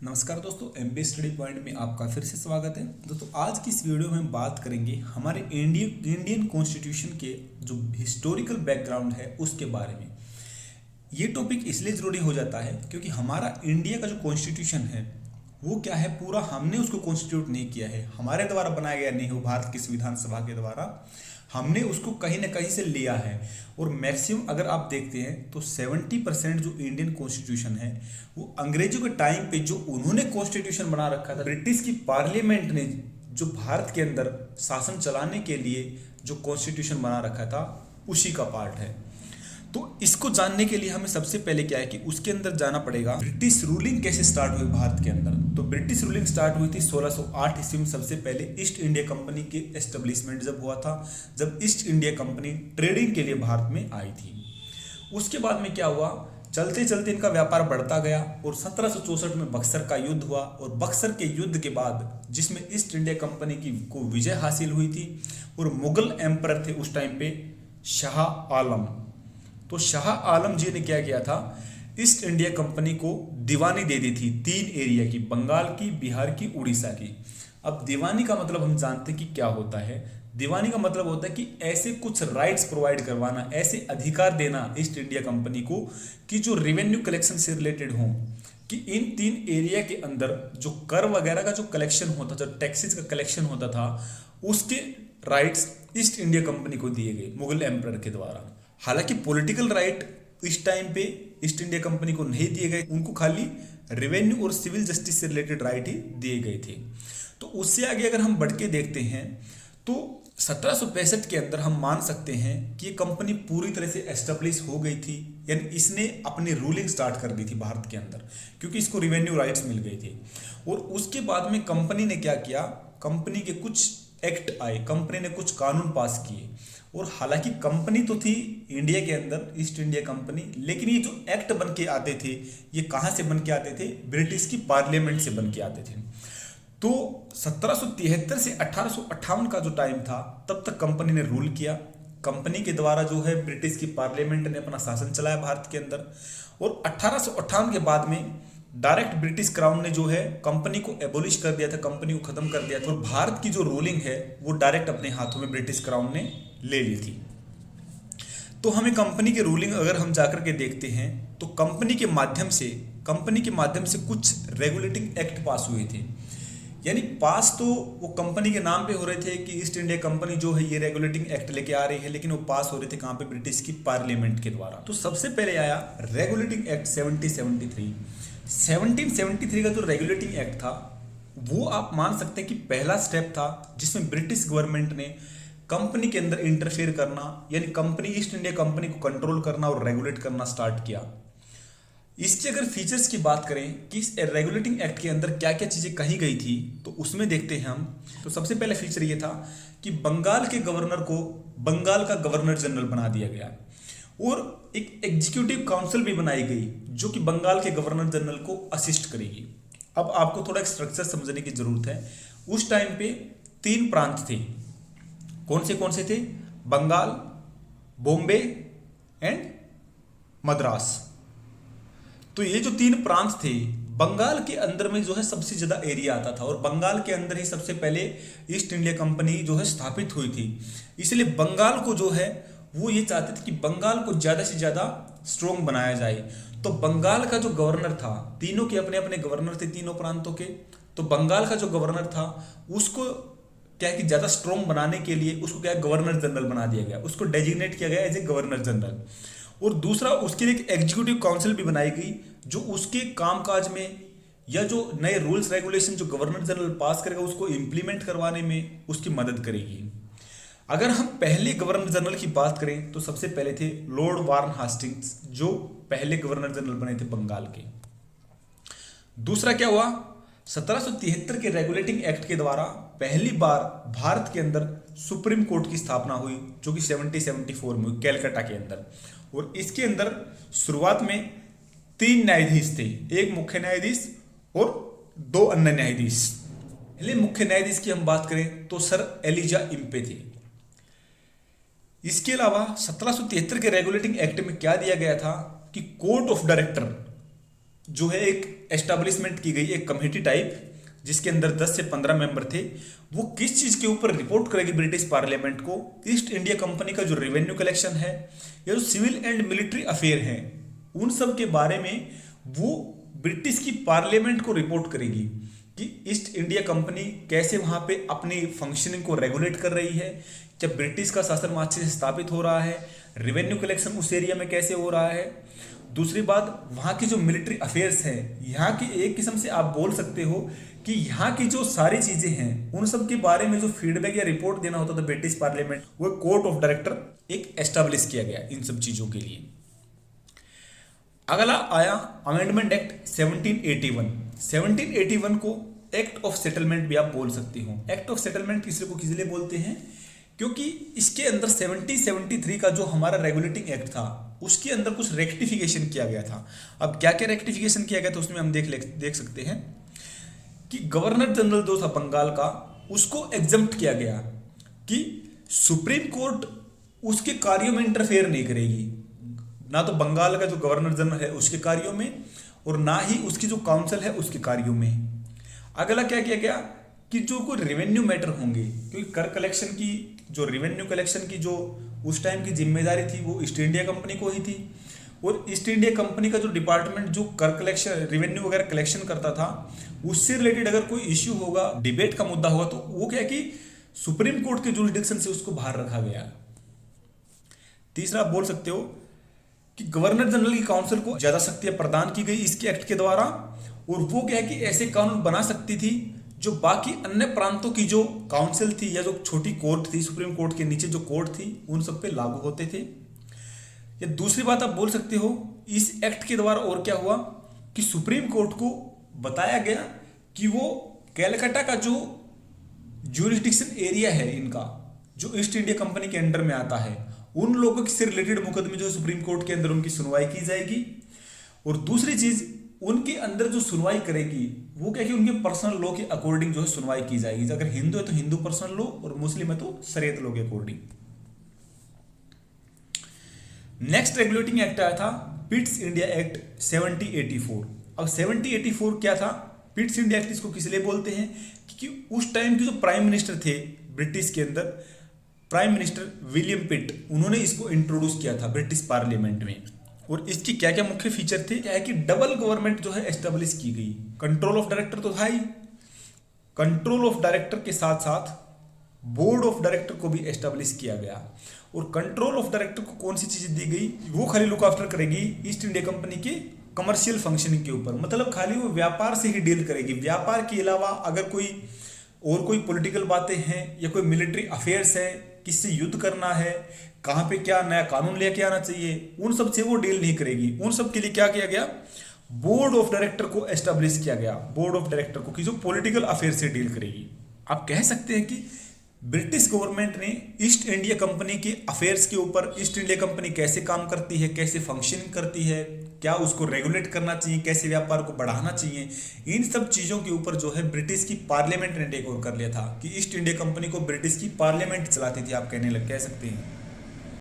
नमस्कार दोस्तों, MBA study point में आपका फिर से स्वागत है। दोस्तों आज की इस वीडियो में हम बात करेंगे हमारे इंडियन कॉन्स्टिट्यूशन के जो हिस्टोरिकल बैकग्राउंड है उसके बारे में। ये टॉपिक इसलिए ज़रूरी हो जाता है क्योंकि हमारा इंडिया का जो कॉन्स्टिट्यूशन है वो क्या है, पूरा हमने उसको कॉन्स्टिट्यूट नहीं किया है, हमारे द्वारा बनाया गया नहीं हो, भारत की संविधान सभा के द्वारा हमने उसको कहीं ना कहीं से लिया है। और मैक्सिमम अगर आप देखते हैं तो 70% जो इंडियन कॉन्स्टिट्यूशन है वो अंग्रेजों के टाइम पे जो उन्होंने कॉन्स्टिट्यूशन बना रखा था, ब्रिटिश की पार्लियामेंट ने जो भारत के अंदर शासन चलाने के लिए जो कॉन्स्टिट्यूशन बना रखा था उसी का पार्ट है। तो इसको जानने के लिए हमें सबसे पहले क्या है कि उसके अंदर जाना पड़ेगा, ब्रिटिश रूलिंग कैसे स्टार्ट हुई भारत के अंदर। तो ब्रिटिश रूलिंग स्टार्ट हुई थी 1608 ईस्वी में। सबसे पहले ईस्ट इंडिया कंपनी के एस्टेब्लिशमेंट जब हुआ था, जब ईस्ट इंडिया कंपनी ट्रेडिंग के लिए भारत में आई थी। उसके बाद में क्या हुआ, चलते चलते इनका व्यापार बढ़ता गया और 1764 में बक्सर का युद्ध हुआ। और बक्सर के युद्ध के बाद जिसमें ईस्ट इंडिया कंपनी की को विजय हासिल हुई थी और मुगल एम्परर थे उस टाइम पे शाह आलम। तो शाह आलम जी ने क्या किया था, ईस्ट इंडिया कंपनी को दीवानी दे दी थी 3 एरिया की, बंगाल की, बिहार की, उड़ीसा की। अब दीवानी का मतलब हम जानते हैं कि क्या होता है। दीवानी का मतलब होता है कि ऐसे कुछ राइट्स प्रोवाइड करवाना, ऐसे अधिकार देना ईस्ट इंडिया कंपनी को कि जो रेवेन्यू कलेक्शन से रिलेटेड हों, कि इन 3 एरिया के अंदर जो कर वगैरह का जो कलेक्शन होता था, टैक्सेस का कलेक्शन होता था, उसके राइट्स ईस्ट इंडिया कंपनी को दिए गए मुगल एम्परर के द्वारा। हालांकि पॉलिटिकल राइट इस टाइम पे ईस्ट इंडिया कंपनी को नहीं दिए गए, उनको खाली रेवेन्यू और सिविल जस्टिस से रिलेटेड राइट ही दिए गए थे। तो उससे आगे अगर हम बढ़ के देखते हैं तो 1765 के अंदर हम मान सकते हैं कि ये कंपनी पूरी तरह से एस्टेब्लिश हो गई थी, यानी इसने अपनी रूलिंग स्टार्ट कर दी थी भारत के अंदर, क्योंकि इसको रेवेन्यू राइट्स मिल गए थे। और उसके बाद में कंपनी ने क्या किया, कंपनी के कुछ एक्ट आए, कंपनी ने कुछ कानून पास किए। और हालांकि कंपनी तो थी इंडिया के अंदर, ईस्ट इंडिया कंपनी, लेकिन ये जो एक्ट बन के आते थे ये कहाँ से बन के आते थे, ब्रिटिश की पार्लियामेंट से बन के आते थे। तो 1773 से 1858 का जो टाइम था तब तक कंपनी ने रूल किया। कंपनी के द्वारा जो है ब्रिटिश की पार्लियामेंट ने अपना शासन चलाया भारत के अंदर। और 1858 के बाद में डायरेक्ट ब्रिटिश क्राउन ने जो है कंपनी को एबोलिश कर दिया था, कंपनी को खत्म कर दिया था। और भारत की जो रूलिंग है वो डायरेक्ट अपने हाथों में ब्रिटिश क्राउन ने ले ली थी। तो हमें कंपनी की रूलिंग अगर हम जाकर के देखते हैं तो कंपनी के माध्यम से कुछ रेगुलेटिंग एक्ट पास हुए थे। यानी पास तो वो कंपनी के नाम पे हो रहे थे कि ईस्ट इंडिया कंपनी जो है ये रेगुलेटिंग एक्ट लेके आ रही है, लेकिन वो पास हो रहे थे कहाँ पे, ब्रिटिश की पार्लियामेंट के द्वारा। तो सबसे पहले आया रेगुलेटिंग एक्ट 1773 का जो रेगुलेटिंग एक्ट था वो आप मान सकते हैं कि पहला स्टेप था जिसमें ब्रिटिश गवर्नमेंट ने कंपनी के अंदर इंटरफेयर करना, यानी कंपनी ईस्ट इंडिया कंपनी को कंट्रोल करना और रेगुलेट करना स्टार्ट किया। इसके अगर फीचर्स की बात करें कि इस रेगुलेटिंग एक्ट के अंदर क्या क्या चीजें कही गई थी तो उसमें देखते हैं हम। तो सबसे पहला फीचर ये था कि बंगाल के गवर्नर को बंगाल का गवर्नर जनरल बना दिया गया और एक एग्जीक्यूटिव काउंसिल भी बनाई गई जो कि बंगाल के गवर्नर जनरल को असिस्ट करेगी। अब आपको थोड़ा एक स्ट्रक्चर समझने की जरूरत है। उस टाइम पे 3 प्रांत थे। कौन से थे, बंगाल, बॉम्बे एंड मद्रास। तो ये जो 3 प्रांत थे, बंगाल के अंदर में जो है सबसे ज्यादा एरिया आता था और बंगाल के अंदर ही सबसे पहले ईस्ट इंडिया कंपनी जो है स्थापित हुई थी। इसलिए बंगाल को जो है वो ये चाहते थे कि बंगाल को ज्यादा से ज्यादा स्ट्रोंग बनाया जाए। तो बंगाल का जो गवर्नर था, तीनों के अपने अपने गवर्नर थे तीनों प्रांतों के, तो बंगाल का जो गवर्नर था उसको क्या है कि ज्यादा स्ट्रोंग बनाने के लिए उसको क्या गवर्नर जनरल बना दिया गया, उसको डेजिग्नेट किया गया एज ए गवर्नर जनरल। और दूसरा उसके लिए एक एग्जीक्यूटिव काउंसिल भी बनाई गई जो उसके कामकाज में या जो नए रूल्स रेगुलेशन जो गवर्नर जनरल पास करेगा उसको इंप्लीमेंट करवाने में उसकी मदद करेगी। अगर हम पहले गवर्नर जनरल की बात करें तो सबसे पहले थे लॉर्ड वारन हास्टिंग्स, जो पहले गवर्नर जनरल बने थे बंगाल के। दूसरा क्या हुआ, 1773 के रेगुलेटिंग एक्ट के द्वारा पहली बार भारत के अंदर सुप्रीम कोर्ट की स्थापना हुई जो कि 1774 में हुई कैलकाटा के अंदर। और इसके अंदर शुरुआत में 3 न्यायाधीश थे, एक मुख्य न्यायाधीश और 2 अन्य न्यायाधीश। पहले मुख्य न्यायाधीश की हम बात करें तो सर एलिजा इम्पे थे। इसके अलावा 1773 के रेगुलेटिंग एक्ट में क्या दिया गया था कि कोर्ट ऑफ डायरेक्टर जो है एक एस्टेब्लिशमेंट की गई एक कमेटी टाइप, जिसके अंदर 10 से 15 मेंबर थे। वो किस चीज के ऊपर रिपोर्ट करेगी ब्रिटिश पार्लियामेंट को? ईस्ट इंडिया कंपनी का जो रेवेन्यू कलेक्शन है या जो सिविल एंड मिलिट्री अफेयर है, उन सब के बारे में वो ब्रिटिश की पार्लियामेंट को रिपोर्ट करेगी कि ईस्ट इंडिया कंपनी कैसे वहां पे अपनी फंक्शनिंग को रेगुलेट कर रही है, जब ब्रिटिश का शासन अच्छे से स्थापित हो रहा है, रेवेन्यू कलेक्शन उस एरिया में कैसे हो रहा है। दूसरी बात, वहाँ की जो मिलिट्री अफेयर्स हैं, यहाँ की एक किस्म से आप बोल सकते हो कि यहाँ की जो सारी चीजें हैं उन सब के बारे में जो फीडबैक या रिपोर्ट देना होता था ब्रिटिश पार्लियामेंट, वो कोर्ट ऑफ डायरेक्टर एक एस्टेब्लिश किया गया इन सब चीजों के लिए। अगला आया अमेंडमेंट एक्ट 1781। 1781 को एक्ट ऑफ सेटलमेंट भी आप बोल सकते हो। एक्ट ऑफ सेटलमेंट किसी को किस लिए बोलते हैं? क्योंकि इसके अंदर 1773 का जो हमारा रेगुलेटिंग एक्ट था उसके अंदर कुछ रेक्टिफिकेशन किया गया था। अब क्या क्या रेक्टिफिकेशन किया गया था उसमें हम देख सकते हैं कि गवर्नर जनरल जो था बंगाल का, उसको एग्जम्प्ट किया गया कि सुप्रीम कोर्ट उसके कार्यों में इंटरफेयर नहीं करेगी, ना तो बंगाल का जो गवर्नर जनरल है उसके कार्यों में और ना ही उसकी जो काउंसिल है उसके कार्यों में। अगला क्या किया गया कि जो कोई रेवेन्यू मैटर होंगे, क्योंकि कर कलेक्शन की जो रेवेन्यू कलेक्शन की जो उस टाइम की जिम्मेदारी थी वो ईस्ट इंडिया कंपनी को ही थी, और ईस्ट इंडिया कंपनी का जो डिपार्टमेंट जो कर कलेक्शन रेवेन्यू वगैरह कलेक्शन करता था, उससे रिलेटेड अगर कोई इश्यू होगा, डिबेट का मुद्दा होगा, तो वो क्या कि सुप्रीम कोर्ट के जुरिसडिक्शन से उसको बाहर रखा गया। तीसरा आप बोल सकते हो कि गवर्नर जनरल की काउंसिल को ज्यादा शक्तियां प्रदान की गई इसके एक्ट के द्वारा, और वो क्या है कि ऐसे कानून बना सकती थी जो बाकी अन्य प्रांतों की जो काउंसिल थी या जो छोटी कोर्ट थी, सुप्रीम कोर्ट के नीचे जो कोर्ट थी, उन सब पे लागू होते थे। या दूसरी बात आप बोल सकते हो, इस एक्ट के द्वारा और क्या हुआ कि सुप्रीम कोर्ट को बताया गया कि वो कैलकाटा का जो ज्यूरिसडिक्शन एरिया है इनका, जो ईस्ट इंडिया कंपनी के अंडर में आता है, उन लोगों से रिलेटेड मुकदमे जो सुप्रीम कोर्ट के अंदर उनकी सुनवाई की जाएगी। और दूसरी चीज, उनके अंदर जो सुनवाई करेगी वो क्या कि उनके पर्सनल लॉ के अकॉर्डिंग जो है सुनवाई की जाएगी। अगर हिंदू है तो हिंदू पर्सनल लॉ और मुस्लिम है तो शरीयत लॉ के अकॉर्डिंग। नेक्स्ट रेगुलेटिंग एक्ट आया था पिट्स इंडिया एक्ट 1784। अब 1784 क्या था? पिट्स इंडिया एक्ट इसको किस लिए बोलते हैं? क्योंकि उस टाइम के जो प्राइम मिनिस्टर थे ब्रिटिश के अंदर, प्राइम मिनिस्टर विलियम पिट, उन्होंने इसको इंट्रोड्यूस किया था ब्रिटिश पार्लियामेंट में। और इसकी क्या क्या मुख्य फीचर थे? क्या है कि डबल गवर्नमेंट जो है एस्टेब्लिश की गई। कंट्रोल ऑफ डायरेक्टर तो था ही, कंट्रोल ऑफ डायरेक्टर के साथ साथ बोर्ड ऑफ डायरेक्टर को भी एस्टेब्लिश किया गया। और कंट्रोल ऑफ डायरेक्टर को कौन सी चीजें दी गई? वो खाली लुक आफ्टर करेगी ईस्ट इंडिया कंपनी के कमर्शियल फंक्शनिंग के ऊपर, मतलब खाली वो व्यापार से ही डील करेगी। व्यापार के अलावा अगर कोई पॉलिटिकल बातें हैं या कोई मिलिट्री अफेयर्स है, किससे युद्ध करना है, कहाँ पे क्या नया कानून लेके आना चाहिए, उन सब से वो डील नहीं करेगी। उन सब के लिए क्या किया गया? बोर्ड ऑफ डायरेक्टर को एस्टेब्लिश किया गया, बोर्ड ऑफ डायरेक्टर को, कि जो पॉलिटिकल अफेयर से डील करेगी। आप कह सकते हैं कि ब्रिटिश गवर्नमेंट ने ईस्ट इंडिया कंपनी के अफेयर्स के ऊपर, ईस्ट इंडिया कंपनी कैसे काम करती है, कैसे फंक्शनिंग करती है, क्या उसको रेगुलेट करना चाहिए, कैसे व्यापार को बढ़ाना चाहिए, इन सब चीज़ों के ऊपर जो है ब्रिटिश की पार्लियामेंट ने टेक ओवर कर लिया था। कि ईस्ट इंडिया कंपनी को ब्रिटिश की पार्लियामेंट चलाती थी, आप कह सकते हैं।